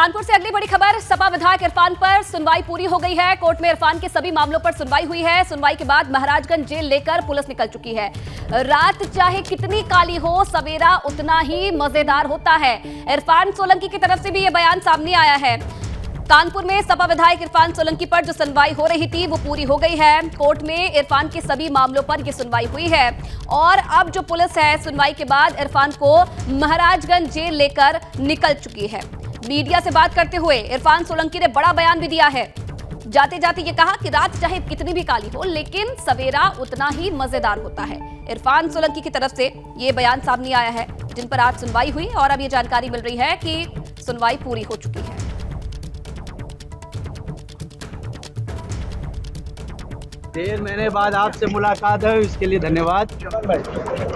कानपुर से अगली बड़ी खबर, सपा विधायक इरफान पर सुनवाई पूरी हो गई है। कोर्ट में इरफान के सभी मामलों पर सुनवाई हुई है। सुनवाई के बाद महाराजगंज जेल लेकर पुलिस निकल चुकी है। रात चाहे कितनी काली हो, सवेरा उतना ही मजेदार होता है। इरफान सोलंकी की तरफ से भी यह बयान सामने आया है। कानपुर में सपा विधायक इरफान सोलंकी पर जो सुनवाई हो रही थी वो पूरी हो गई है। कोर्ट में इरफान के सभी मामलों पर यह सुनवाई हुई है और अब जो पुलिस है सुनवाई के बाद इरफान को महाराजगंज जेल लेकर निकल चुकी है। मीडिया से बात करते हुए इरफान सोलंकी ने बड़ा बयान भी दिया है। जाते जाते ये कहा कि रात चाहे कितनी भी काली हो लेकिन सवेरा उतना ही मजेदार होता है। इरफान सोलंकी की तरफ से ये बयान सामने आया है जिन पर आज सुनवाई हुई और अब ये जानकारी मिल रही है कि सुनवाई पूरी हो चुकी है। देर महीने बाद आपसे मुलाकात है, इसके लिए धन्यवाद।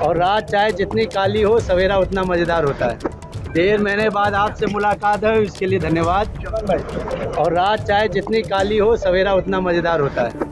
और रात चाहे जितनी काली हो, सवेरा उतना मजेदार होता है। देर महीने बाद आपसे मुलाकात है, इसके लिए धन्यवाद। और रात चाहे जितनी काली हो, सवेरा उतना मजेदार होता है।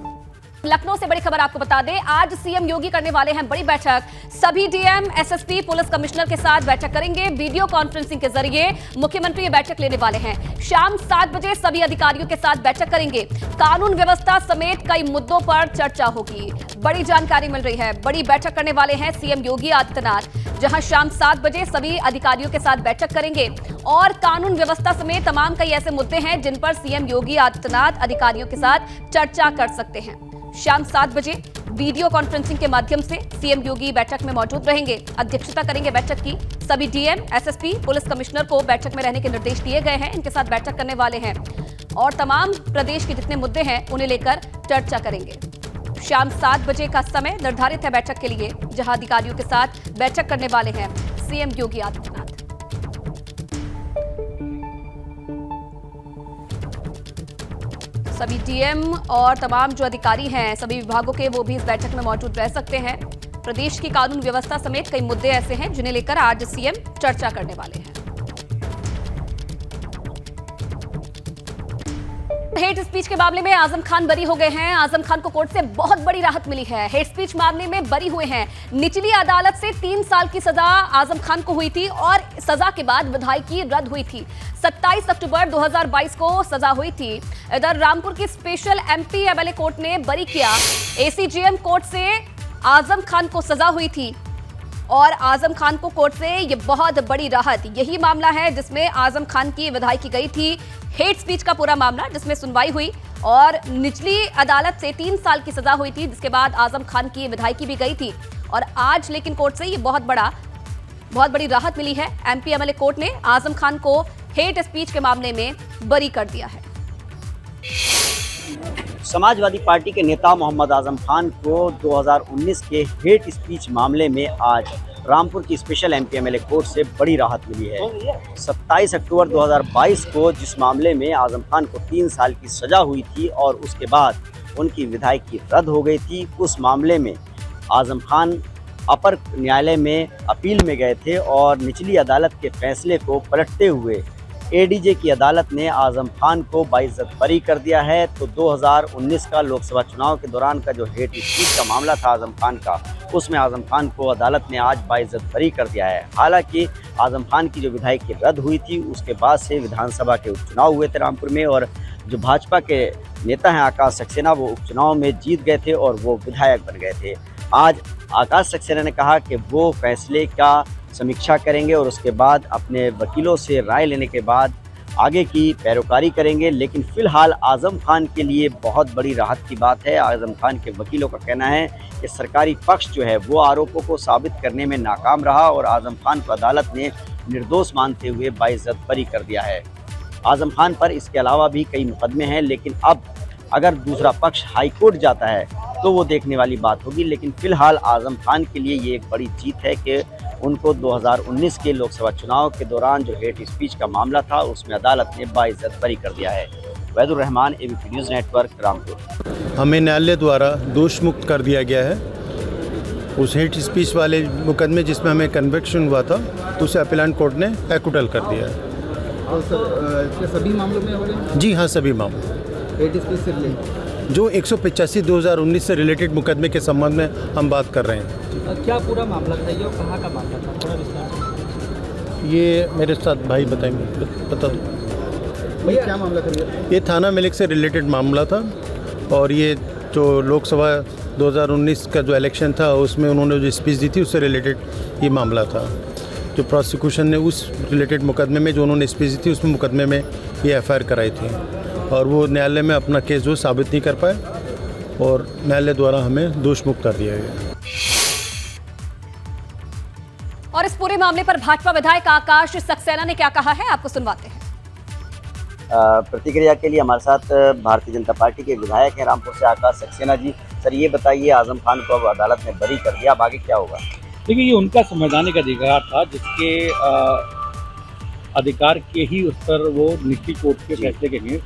लखनऊ से बड़ी खबर आपको बता दें, आज सीएम योगी करने वाले हैं बड़ी बैठक। सभी डीएम, एसएसपी, पुलिस कमिश्नर के साथ बैठक करेंगे। वीडियो कॉन्फ्रेंसिंग के जरिए मुख्यमंत्री ये बैठक लेने वाले हैं। शाम 7 बजे सभी अधिकारियों के साथ बैठक करेंगे। कानून व्यवस्था समेत कई मुद्दों पर चर्चा होगी। बड़ी जानकारी मिल रही है। बड़ी बैठक करने वाले हैं सीएम योगी आदित्यनाथ, जहां शाम 7 बजे सभी अधिकारियों के साथ बैठक करेंगे और कानून व्यवस्था समेत तमाम कई ऐसे मुद्दे हैं जिन पर सीएम योगी आदित्यनाथ अधिकारियों के साथ चर्चा कर सकते हैं। शाम 7 बजे वीडियो कॉन्फ्रेंसिंग के माध्यम से सीएम योगी बैठक में मौजूद रहेंगे, अध्यक्षता करेंगे बैठक की। सभी डीएम, एसएसपी, पुलिस कमिश्नर को बैठक में रहने के निर्देश दिए गए हैं। इनके साथ बैठक करने वाले हैं और तमाम प्रदेश के जितने मुद्दे हैं उन्हें लेकर चर्चा करेंगे। शाम 7 बजे का समय निर्धारित है बैठक के लिए, जहां अधिकारियों के साथ बैठक करने वाले हैं सीएम योगी आदित्यनाथ। सभी डीएम और तमाम जो अधिकारी हैं सभी विभागों के, वो भी इस बैठक में मौजूद रह सकते हैं। प्रदेश की कानून व्यवस्था समेत कई मुद्दे ऐसे हैं जिन्हें लेकर आज सीएम चर्चा करने वाले हैं। हेट स्पीच के मामले में आजम खान बरी हो गए हैं। आजम खान को कोर्ट से बहुत बड़ी राहत मिली है। हेट स्पीच मामले में बरी हुए हैं। निचली अदालत से 3 साल की सजा आजम खान को हुई थी और सजा के बाद विधायकी रद्द हुई थी। 27 अक्टूबर 2022 को सजा हुई थी। इधर रामपुर की स्पेशल एमपी एमएलए कोर्ट ने बरी किया। एसीजेएम कोर्ट से आजम खान को सजा हुई थी और आजम खान को कोर्ट से ये बहुत बड़ी राहत। यही मामला है जिसमें आजम खान की विधायकी गई थी। हेट स्पीच का पूरा मामला जिसमें सुनवाई हुई और निचली अदालत से 3 साल की सजा हुई थी, जिसके बाद आजम खान की विधायकी भी गई थी। और आज लेकिन कोर्ट से ये बहुत बड़ी राहत मिली है। एमपी एमएलए कोर्ट ने आजम खान को हेट स्पीच के मामले में बरी कर दिया है। समाजवादी पार्टी के नेता मोहम्मद आजम खान को 2019 के हेट स्पीच मामले में आज रामपुर की स्पेशल एमपी एमएलए कोर्ट से बड़ी राहत मिली है। 27 अक्टूबर 2022 को जिस मामले में आजम खान को 3 साल की सजा हुई थी और उसके बाद उनकी विधायकी रद्द हो गई थी, उस मामले में आजम खान अपर न्यायालय में अपील में गए थे और निचली अदालत के फैसले को पलटते हुए एडीजे की अदालत ने आजम खान को बाइज्जत बरी कर दिया है। तो 2019 का लोकसभा चुनाव के दौरान का जो हेट स्पीच का मामला था आजम खान का, उसमें आजम खान को अदालत ने आज बाइज्जत बरी कर दिया है। हालांकि आजम खान की जो विधायकी रद्द हुई थी उसके बाद से विधानसभा के उपचुनाव हुए थे रामपुर में और जो भाजपा के नेता हैं आकाश सक्सेना, वो उपचुनाव में जीत गए थे और वो विधायक बन गए थे। आज आकाश सक्सेना ने कहा कि वो फैसले का समीक्षा करेंगे और उसके बाद अपने वकीलों से राय लेने के बाद आगे की पैरोकारी करेंगे। लेकिन फिलहाल आजम खान के लिए बहुत बड़ी राहत की बात है। आजम खान के वकीलों का कहना है कि सरकारी पक्ष जो है वो आरोपों को साबित करने में नाकाम रहा और आजम खान को अदालत ने निर्दोष मानते हुए बाइज्जत बरी कर दिया है। आजम खान पर इसके अलावा भी कई मुकदमे हैं, लेकिन अब अगर दूसरा पक्ष हाईकोर्ट जाता है तो वो देखने वाली बात होगी। लेकिन फिलहाल आजम खान के लिए ये एक बड़ी जीत है कि उनको 2019 के लोकसभा चुनाव के दौरान जो हेट स्पीच का मामला था उसमें अदालत ने बाइज्जत बरी कर दिया है। Vaidur Rahman, ABP news network, Rampur. हमें न्यायालय द्वारा दोष मुक्त कर दिया गया है। उस हेट स्पीच वाले मुकदमे जिसमें हमें कन्विक्शन हुआ था तो उसे अपीलेंट कोर्ट ने एक्विटल कर दिया है। और सर सभी मामलों में हो रहे हैं? जी हाँ, सभी मामलों हेट स्पीच से रिलेटेड जो 185/2019 से रिलेटेड मुकदमे के संबंध में हम बात कर रहे हैं। क्या पूरा मामला था ये और कहाँ का मामला था, थोड़ा विस्तार से? ये मेरे साथ भाई बताएंगे, बता दो। भैया क्या मामला था भैया? ये थाना मिल्क से रिलेटेड मामला था और ये जो लोकसभा 2019 का जो इलेक्शन था उसमें उन्होंने जो स्पीच दी थी उससे रिलेटेड ये मामला था। जो प्रोसिक्यूशन ने उस रिलेटेड मुकदमे में जो उन्होंने स्पीच दी थी उसमें मुकदमे में ये एफआईआर कराई थी और वो न्यायालय में अपना केस जो साबित नहीं कर पाए और न्यायालय द्वारा हमें दोष मुक्त कर दिया गया। और इस पूरे मामले पर भाजपा विधायक आकाश सक्सेना ने क्या कहा है, आपको सुनवाते हैं। प्रतिक्रिया के लिए हमारे साथ भारतीय जनता पार्टी के विधायक हैं रामपुर से आकाश सक्सेना जी। सर ये बताइए, आजम खान को अब अदालत ने बरी कर दिया, अब आगे क्या होगा? देखिए, ये उनका संवैधानिक अधिकार था जिसके अधिकार के ही उस पर वो निचली कोर्ट के फैसले के लिए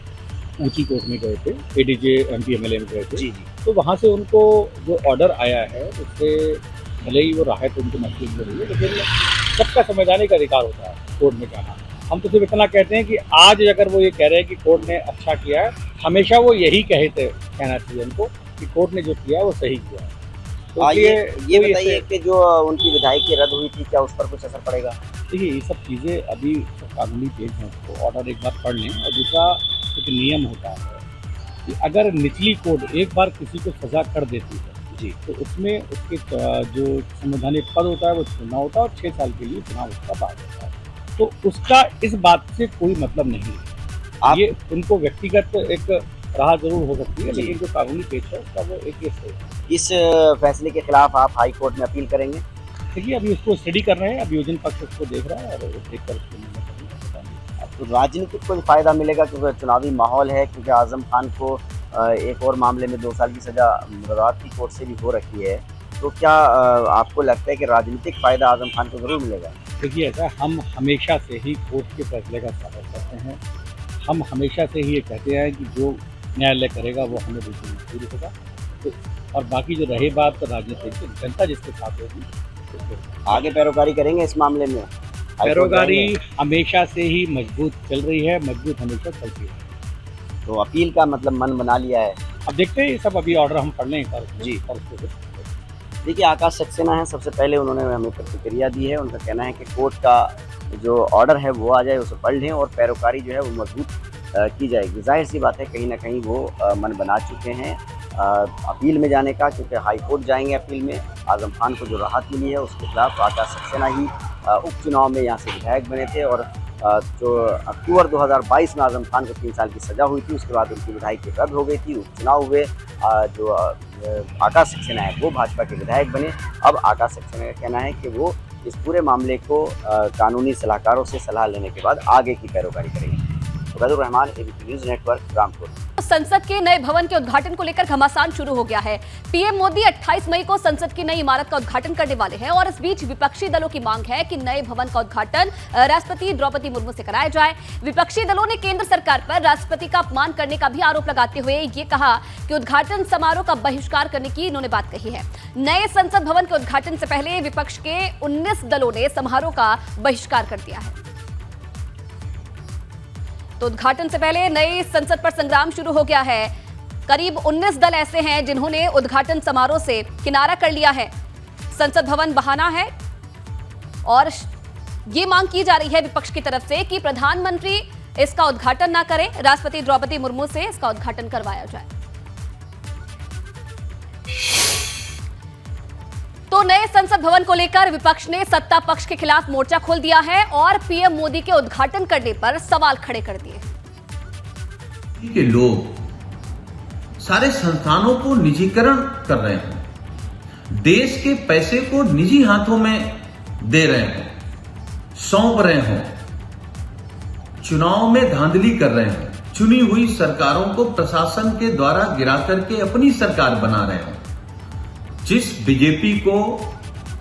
ऊंची कोर्ट में गए थे, एडीजे एमपी एमएलए में गए थे। जी। तो वहाँ से उनको जो ऑर्डर आया है उससे भले ही वो राहत उनको महसूस हो रही है, लेकिन सबका संवैधानिक अधिकार होता है कोर्ट में जाना। हम तो सिर्फ इतना कहते हैं कि आज अगर वो ये कह रहे हैं कि कोर्ट ने अच्छा किया है, हमेशा वो यही कहना चाहिए उनको कि कोर्ट ने जो किया है वो सही किया है। तो ये बताइए कि जो उनकी विधायकी रद्द हुई थी, क्या उस पर कुछ असर पड़ेगा? देखिए, ये सब चीज़ें अभी कानूनी पेज हैं, तो ऑर्डर एक बार पढ़ लें। और दूसरा एक नियम होता है कि अगर निचली कोर्ट एक बार किसी को सज़ा कर देती है जी, तो उसमें उसके जो संवैधानिक पद होता है वो चुनाव होता है और 6 साल के लिए चुनाव उसका बाद होता है। तो उसका इस बात से कोई मतलब नहीं है। ये उनको व्यक्तिगत एक राह जरूर हो सकती है, लेकिन जो कानूनी पेश है उसका वो एक केस है। इस फैसले के खिलाफ आप हाई कोर्ट में अपील करेंगे? देखिए, अभी उसको स्टडी कर रहे हैं, अभियोजन पक्ष उसको देख रहा है और देखकर उसको निर्णय करेंगे। तो राजनीतिक को फायदा मिलेगा क्योंकि चुनावी माहौल है, क्योंकि आजम खान को एक और मामले में 2 साल की सजा मुरादाबाद की कोर्ट से भी हो रखी है। तो क्या आपको लगता है कि राजनीतिक फायदा आजम खान को जरूर मिलेगा? देखिए, ऐसा हम हमेशा से ही कोर्ट के फैसले का स्वागत करते हैं। हम हमेशा से ही ये कहते हैं कि जो न्यायालय करेगा वो हमें बिल्कुल मंजूर होगा। तो और बाकी जो रहे बात राजनीतिक, जनता जिसके साथ होगी आगे पैरोकारी करेंगे इस मामले में? पैरोकारी हमेशा से ही मजबूत चल रही है, मजबूत हमेशा चलती है। तो अपील का मतलब मन बना लिया है? अब देखते हैं, ये सब अभी ऑर्डर हम पढ़ लें जी। और उसको देखिए, आकाश सक्सेना है, सबसे पहले उन्होंने हमें प्रतिक्रिया दी है। उनका कहना है कि कोर्ट का जो ऑर्डर है वो आ जाए, उसे पढ़ लें और पैरोकारी जो है वो मजबूत की जाएगी। जाहिर सी बात है, कहीं ना कहीं वो मन बना चुके हैं अपील में जाने का, क्योंकि हाई कोर्ट जाएंगे अपील में। आजम खान को जो राहत मिली है उसके खिलाफ आकाश सक्सेना ही उपचुनाव में यहाँ से विधायक बने थे और जो अक्टूबर 2022 में आजम खान को 3 साल की सज़ा हुई थी, उसके बाद उनकी विधायकी रद्द हो गई थी, उपचुनाव हुए। जो आकाश सक्सेना है वो भाजपा के विधायक बने। अब आकाश सक्सेना का कहना है कि वो इस पूरे मामले को कानूनी सलाहकारों से सलाह लेने के बाद आगे की पैरोकारी करेंगे। Ubaidur Rahman, ABP news network, Rampur. संसद के नए भवन के उद्घाटन को लेकर घमासान शुरू हो गया है। पीएम मोदी 28 मई को संसद की नई इमारत का उद्घाटन करने वाले हैं और इस बीच विपक्षी दलों की मांग है कि नए भवन का उद्घाटन राष्ट्रपति द्रौपदी मुर्मू से कराया जाए। विपक्षी दलों ने केंद्र सरकार पर राष्ट्रपति का अपमान करने का भी आरोप लगाते हुए ये कहा कि उद्घाटन समारोह का बहिष्कार करने की इन्होंने बात कही है। नए संसद भवन के उद्घाटन से पहले विपक्ष के 19 दलों ने समारोह का बहिष्कार कर दिया है। तो उद्घाटन से पहले नई संसद पर संग्राम शुरू हो गया है। करीब 19 दल ऐसे हैं जिन्होंने उद्घाटन समारोह से किनारा कर लिया है। संसद भवन बहाना है और ये मांग की जा रही है विपक्ष की तरफ से कि प्रधानमंत्री इसका उद्घाटन ना करें, राष्ट्रपति द्रौपदी मुर्मू से इसका उद्घाटन करवाया जाए। तो नए संसद भवन को लेकर विपक्ष ने सत्ता पक्ष के खिलाफ मोर्चा खोल दिया है और पीएम मोदी के उद्घाटन करने पर सवाल खड़े कर दिए। के लोग सारे संस्थानों को निजीकरण कर रहे हैं, देश के पैसे को निजी हाथों में दे रहे हैं, सौंप रहे हों, चुनाव में धांधली कर रहे हैं, चुनी हुई सरकारों को प्रशासन के द्वारा गिरा करके अपनी सरकार बना रहे हों। जिस बीजेपी को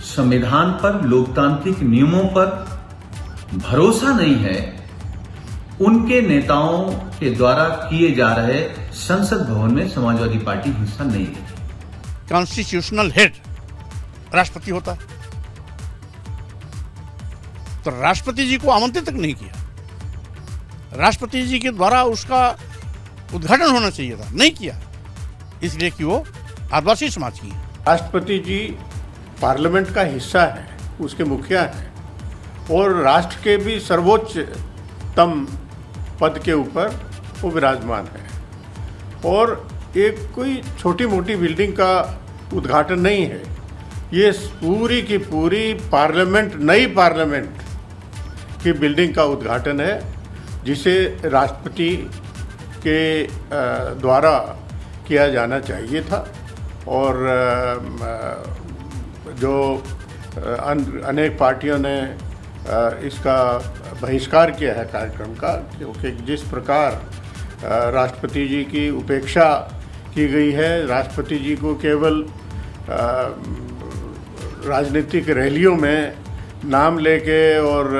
संविधान पर, लोकतांत्रिक नियमों पर भरोसा नहीं है, उनके नेताओं के द्वारा किए जा रहे संसद भवन में समाजवादी पार्टी हिस्सा नहीं है। कॉन्स्टिट्यूशनल हेड राष्ट्रपति होता है, तो राष्ट्रपति जी को आमंत्रित तक नहीं किया। राष्ट्रपति जी के द्वारा उसका उद्घाटन होना चाहिए था, नहीं किया, इसलिए कि वो आदिवासी समाज की है। राष्ट्रपति जी पार्लियामेंट का हिस्सा है, उसके मुखिया हैं और राष्ट्र के भी सर्वोच्चतम पद के ऊपर वो विराजमान है। और एक कोई छोटी मोटी बिल्डिंग का उद्घाटन नहीं है, ये पूरी की पूरी पार्लियामेंट, नई पार्लियामेंट की बिल्डिंग का उद्घाटन है, जिसे राष्ट्रपति के द्वारा किया जाना चाहिए था। और जो अनेक पार्टियों ने इसका बहिष्कार किया है कार्यक्रम का, क्योंकि जिस प्रकार राष्ट्रपति जी की उपेक्षा की गई है, राष्ट्रपति जी को केवल राजनीतिक रैलियों में नाम लेके और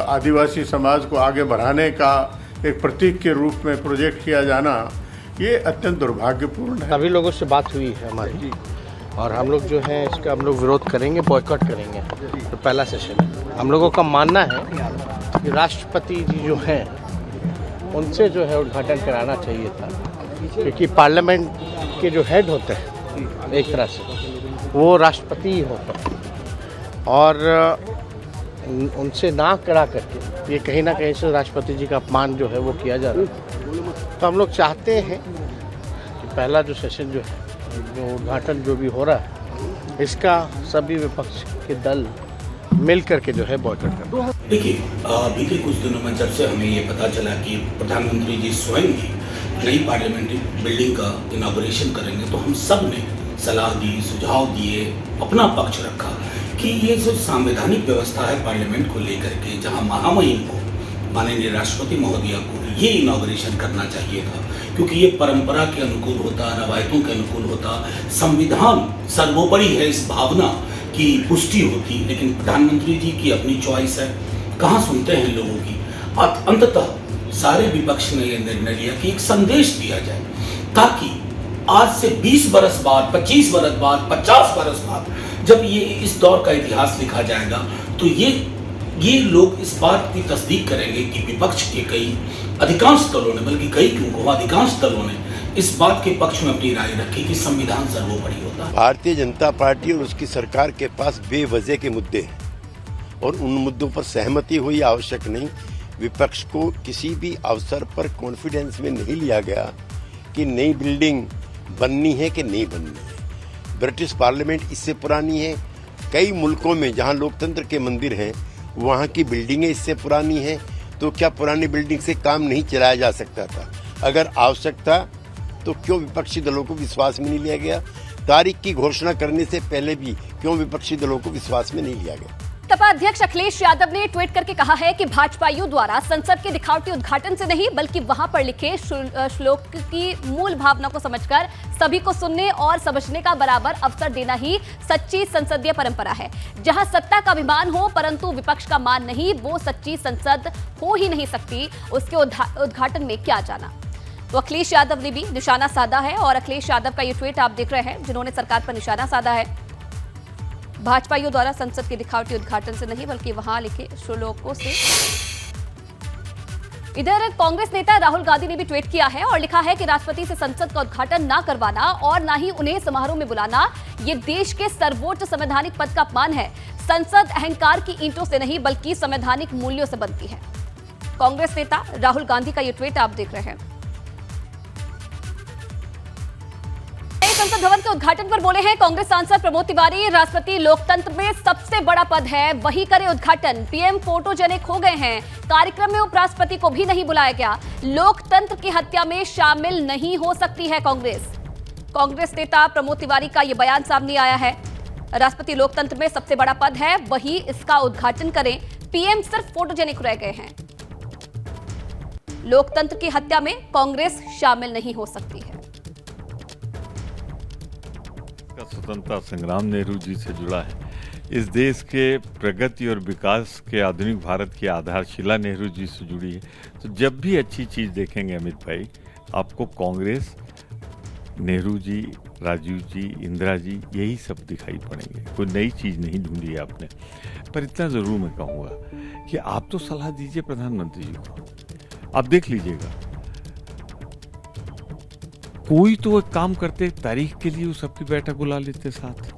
आदिवासी समाज को आगे बढ़ाने का एक प्रतीक के रूप में प्रोजेक्ट किया जाना, ये अत्यंत दुर्भाग्यपूर्ण है। सभी लोगों से बात हुई है हमारी, और हम लोग जो है इसका हम लोग विरोध करेंगे, बॉयकॉट करेंगे। तो पहला सेशन है, हम लोगों का मानना है कि राष्ट्रपति जी जो हैं उनसे जो है उद्घाटन कराना चाहिए था, क्योंकि पार्लियामेंट के जो हेड होते हैं एक तरह से वो राष्ट्रपति ही होते हैं, और उनसे ना करा करके ये कहीं ना कहीं से राष्ट्रपति जी का अपमान जो है वो किया जा रहा है। तो हम लोग चाहते हैं कि पहला जो सेशन जो है, जो उद्घाटन जो भी हो रहा है, इसका सभी विपक्ष के दल मिल करके जो है बॉयकॉट करना। देखिए, बीते कुछ दिनों में जब से हमें ये पता चला कि प्रधानमंत्री जी स्वयं ही नई पार्लियामेंट्री बिल्डिंग का इनॉग्रेशन करेंगे, तो हम सब ने सलाह दी, सुझाव दिए, अपना पक्ष रखा कि ये जो संवैधानिक व्यवस्था है पार्लियामेंट को लेकर के, जहां महामहिम को, माननीय राष्ट्रपति महोदया को ये इनॉग्रेशन करना चाहिए था, क्योंकि ये परंपरा के अनुकूल होता, रवायतों के अनुकूल होता, संविधान सर्वोपरि है इस भावना की पुष्टि होती। लेकिन प्रधानमंत्री जी की अपनी चॉइस है, कहाँ सुनते हैं लोगों की। अंततः सारे विपक्ष ने यह निर्णय लिया कि एक संदेश दिया जाए, ताकि आज से 20 बरस बाद, 25 बरस बाद, 50 बरस बाद जब ये इस दौर का इतिहास लिखा जाएगा, तो ये लोग इस बात की तस्दीक करेंगे कि विपक्ष के कई अधिकांश दलों ने, बल्कि कई क्यों अधिकांश दलों ने इस बात के पक्ष में अपनी राय रखी कि संविधान सर्वोपरि होता है। भारतीय जनता पार्टी और उसकी सरकार के पास बेवजह के मुद्दे हैं, और उन मुद्दों पर सहमति हुई आवश्यक नहीं। विपक्ष को किसी भी अवसर पर कॉन्फिडेंस में नहीं लिया गया कि नई बिल्डिंग बननी है कि नहीं बननी है। ब्रिटिश पार्लियामेंट इससे पुरानी है। कई मुल्कों में जहां लोकतंत्र के मंदिर हैं, वहां की बिल्डिंगें इससे पुरानी हैं। तो क्या पुरानी बिल्डिंग से काम नहीं चलाया जा सकता था? अगर आवश्यक था तो क्यों विपक्षी दलों को विश्वास में नहीं लिया गया? तारीख की घोषणा करने से पहले भी क्यों विपक्षी दलों को विश्वास में नहीं लिया गया? सपा अध्यक्ष अखिलेश यादव ने ट्वीट करके कहा है कि भाजपाइयों द्वारा संसद के दिखावटी उद्घाटन से नहीं, बल्कि वहां पर लिखे श्लोक की मूल भावना को समझकर सभी को सुनने और समझने का बराबर अवसर देना ही सच्ची संसदीय परंपरा है। जहां सत्ता का अभिमान हो परंतु विपक्ष का मान नहीं, वो सच्ची संसद हो ही नहीं सकती। उसके उद्घाटन में क्या जाना। तो अखिलेश यादव ने भी निशाना साधा है, और अखिलेश यादव का ये ट्वीट आप देख रहे हैं, जिन्होंने सरकार पर निशाना साधा है। भाजपाइयों द्वारा संसद के दिखावटी उद्घाटन से नहीं, बल्कि वहां लिखे श्लोकों से। इधर कांग्रेस नेता राहुल गांधी ने भी ट्वीट किया है और लिखा है कि राष्ट्रपति से संसद का उद्घाटन ना करवाना और ना ही उन्हें समारोह में बुलाना, ये देश के सर्वोच्च संवैधानिक पद का अपमान है। संसद अहंकार की ईंटों से नहीं, बल्कि संवैधानिक मूल्यों से बनती है। कांग्रेस नेता राहुल गांधी का ये ट्वीट आप देख रहे हैं। संसद भवन के उद्घाटन पर बोले हैं कांग्रेस सांसद प्रमोद तिवारी। राष्ट्रपति लोकतंत्र में सबसे बड़ा पद है, वही करे उद्घाटन। पीएम फोटोजेनिक हो गए हैं। कार्यक्रम में उपराष्ट्रपति को भी नहीं बुलाया गया। लोकतंत्र की हत्या में शामिल नहीं हो सकती है कांग्रेस। कांग्रेस नेता प्रमोद तिवारी का यह बयान सामने आया है। राष्ट्रपति लोकतंत्र में सबसे बड़ा पद है, वही इसका उद्घाटन करें। पीएम सिर्फ फोटोजेनिक रह गए हैं। लोकतंत्र की हत्या में कांग्रेस शामिल नहीं हो सकती है। स्वतंत्रता संग्राम नेहरू जी से जुड़ा है। इस देश के प्रगति और विकास के आधुनिक भारत की आधारशिला नेहरू जी से जुड़ी है। तो जब भी अच्छी चीज़ देखेंगे अमित भाई, आपको कांग्रेस, नेहरू जी, राजीव जी, इंदिरा जी, यही सब दिखाई पड़ेंगे। कोई नई चीज़ नहीं ढूंढी है आपने। पर इतना ज़रूर मैं कहूँगा कि आप तो सलाह दीजिए प्रधानमंत्री जी को। आप देख लीजिएगा, कोई तो एक काम करते, तारीख के लिए वो सबकी बैठक बुला लेते साथ।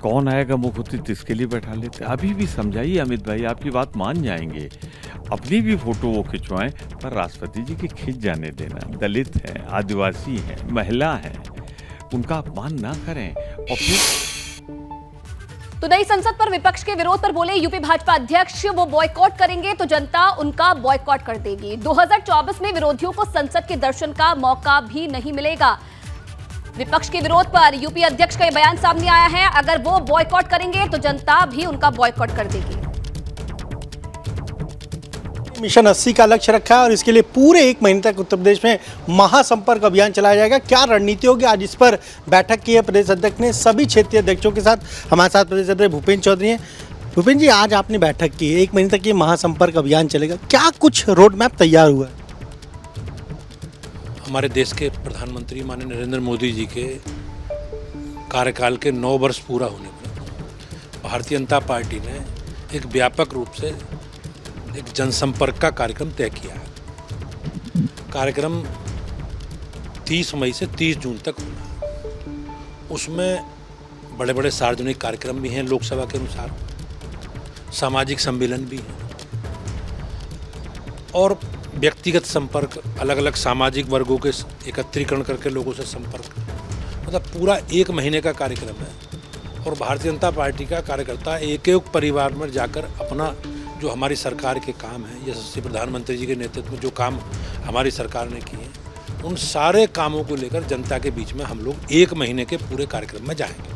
कौन आएगा मुख्यमंत्री, इसके लिए बैठा लेते। अभी भी समझाइए अमित भाई, आपकी बात मान जाएंगे। अपनी भी फोटो वो खिंचवाएं, पर राष्ट्रपति जी की खिंच जाने देना। दलित हैं, आदिवासी हैं, महिला हैं, उनका अपमान ना करें। और फिर तो नई संसद पर विपक्ष के विरोध पर बोले यूपी भाजपा अध्यक्ष, वो बॉयकॉट करेंगे तो जनता उनका बॉयकॉट कर देगी। 2024 में विरोधियों को संसद के दर्शन का मौका भी नहीं मिलेगा। विपक्ष के विरोध पर यूपी अध्यक्ष का यह बयान सामने आया है, अगर वो बॉयकॉट करेंगे तो जनता भी उनका बॉयकॉट कर देगी। मिशन 80 का लक्ष्य रखा है और इसके लिए पूरे 1 महीने तक उत्तर प्रदेश में महासंपर्क अभियान चलाया जाएगा। क्या रणनीति होगी, आज इस पर बैठक की है प्रदेश अध्यक्ष ने सभी क्षेत्रीय अध्यक्षों के साथ। हमारे साथ प्रदेश अध्यक्ष भूपेन्द्र चौधरी हैं। भूपेन्द्र जी, आज आपने बैठक की है, 1 महीने तक ये महासंपर्क अभियान चलेगा, क्या कुछ रोड मैप तैयार हुआ है? हमारे देश के प्रधानमंत्री माननीय नरेंद्र मोदी जी के कार्यकाल के 9 वर्ष पूरा होने पर भारतीय जनता पार्टी ने एक व्यापक रूप से एक जनसंपर्क का कार्यक्रम तय किया है। कार्यक्रम 30 मई से 30 जून तक होना है। उसमें बड़े बड़े सार्वजनिक कार्यक्रम भी हैं, लोकसभा के अनुसार सामाजिक सम्मेलन भी हैं और व्यक्तिगत संपर्क, अलग अलग सामाजिक वर्गों के एकत्रीकरण करके लोगों से संपर्क, मतलब पूरा 1 महीने का कार्यक्रम है। और भारतीय जनता पार्टी का कार्यकर्ता एक एक परिवार में जाकर अपना जो हमारी सरकार के काम हैं, यशस्वी प्रधानमंत्री जी के नेतृत्व में जो काम हमारी सरकार ने किए, उन सारे कामों को लेकर जनता के बीच में हम लोग 1 महीने के पूरे कार्यक्रम में जाएंगे।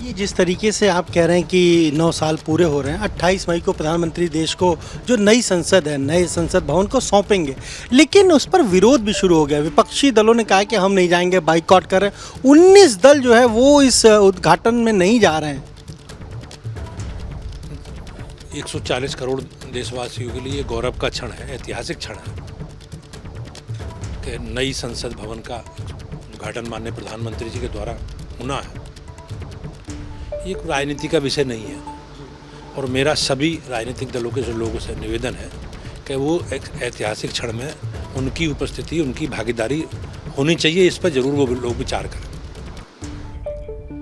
ये जिस तरीके से आप कह रहे हैं कि 9 साल पूरे हो रहे हैं, 28 मई को प्रधानमंत्री देश को जो नई संसद है, नए संसद भवन को सौंपेंगे, लेकिन उस पर विरोध भी शुरू हो गया। विपक्षी दलों ने कहा कि हम नहीं जाएंगे, बाइकआउट कर रहे हैं। 19 दल जो है वो इस उद्घाटन में नहीं जा रहे हैं। 140 करोड़ देशवासियों के लिए गौरव का क्षण है, ऐतिहासिक क्षण है कि नई संसद भवन का उद्घाटन माननीय प्रधानमंत्री जी के द्वारा होना है। ये एक राजनीति का विषय नहीं है और मेरा सभी राजनीतिक दलों के लोगों से निवेदन है कि वो एक ऐतिहासिक क्षण में उनकी उपस्थिति, उनकी भागीदारी होनी चाहिए। इस पर जरूर वो लोग विचार करें।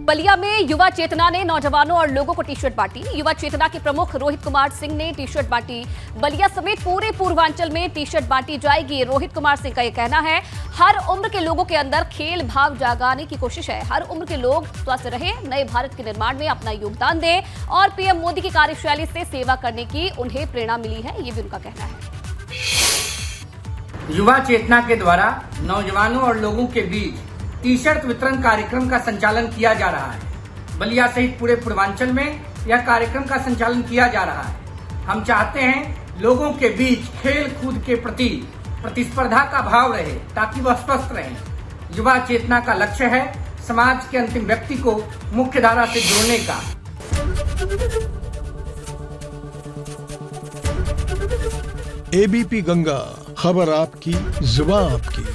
बलिया में युवा चेतना ने नौजवानों और लोगों को टी शर्ट बांटी। युवा चेतना के प्रमुख रोहित कुमार सिंह ने टी शर्ट बांटी। बलिया समेत पूरे पूर्वांचल में टी शर्ट बांटी जाएगी। रोहित कुमार सिंह का यह कहना है, हर उम्र के लोगों के अंदर खेल भाव जगाने की कोशिश है। हर उम्र के लोग स्वस्थ रहे, नए भारत के निर्माण में अपना योगदान दें और पीएम मोदी की कार्यशैली से सेवा करने की उन्हें प्रेरणा मिली है, ये भी उनका कहना है। युवा चेतना के द्वारा नौजवानों और लोगों के बीच टी शर्ट वितरण कार्यक्रम का संचालन किया जा रहा है। बलिया सहित पूरे पूर्वांचल में यह कार्यक्रम का संचालन किया जा रहा है। हम चाहते हैं लोगों के बीच खेल कूद के प्रति प्रतिस्पर्धा का भाव रहे ताकि वह स्वस्थ रहें। युवा चेतना का लक्ष्य है समाज के अंतिम व्यक्ति को मुख्य धारा से जोड़ने का। एबीपी गंगा, खबर आपकी, जुबान आपकी।